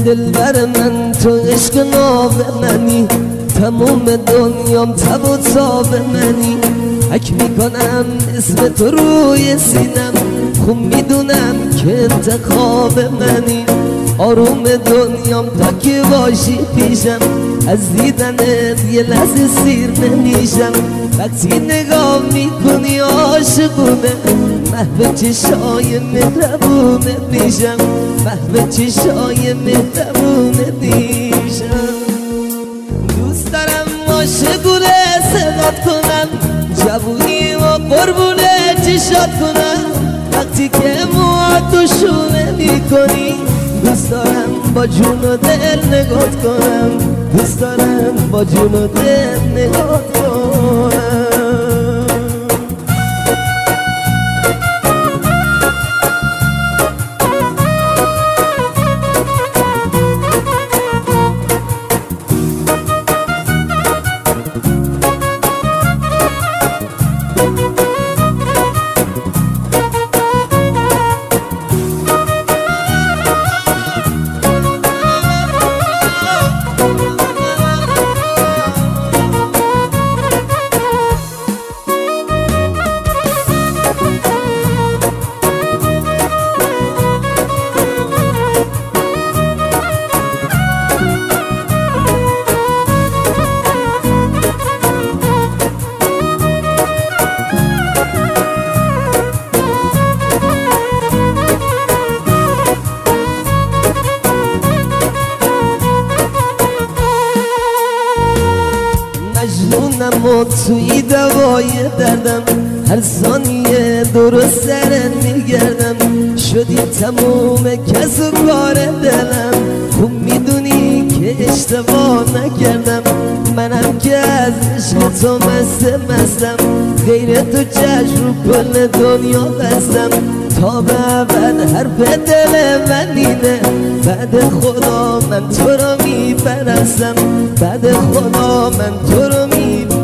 دلبر من تو عشق ناب منی، تموم دنیام تب و تاب منی. حک میکنم اسم تو روی سینم، خوب میدونم که انتخاب منی. آروم دنیام تا که باشی پیشم، از دیدنت یه لحظه سیر نمیشم. وقتی نگاه میکنی عاشقونه، محو چشای مهربونه میشم، محو چشای مهربونه میشم. دوست دارم عاشقونه صدات کنم، جوونی و قربونه چشات کنم. وقتی که موهاتو شونه میکنی، دوست دارم با جون و دل نگات کنم، دوست دارم با جون و دل نگات کنم. مجنونم و توی دوای دردم، هر ثانیه دور سرت میگردم. شدی تموم کس و کار دلم، خوب میدونی که اشتباه نکردم. منم که از عشق تو مستم، غیر تو چشم رو کل دنیا بستم. تا به ابد حرف دل من اینه، بعد خدا من تو رو میپرستم، بعد خدا من تو رو میپرستم.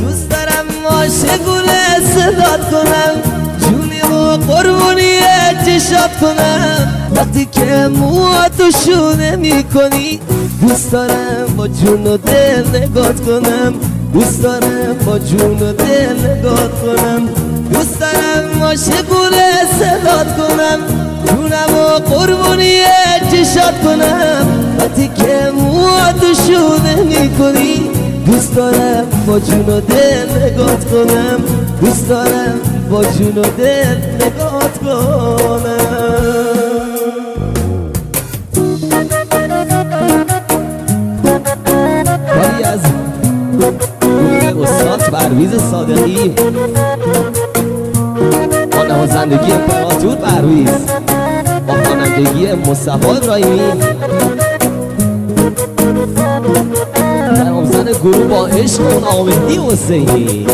دوست دارم عاشقونه صدات کنم، جونی و قربونی چشات کنم. وقتی که موهاتو شونه میکنی، دوست دارم با جون و دل نگات کنم، دوست دارم با جون و دل نگات کنم. دوست دارم عاشقونه صدات کنم، جونم و قربونی چشات کنم. وقتی که موهاتو شونه میکنی، دوست دارم با جون و دل نگات کنم، دوست دارم با جون و دل نگات کنم. کاری از استاد پرویز صادقی با نوازندگی امپراتور پرویز، با خوانندگی مصطفی ابراهیمی، در آموزن گروه با عشق و ناامیدی حسینی.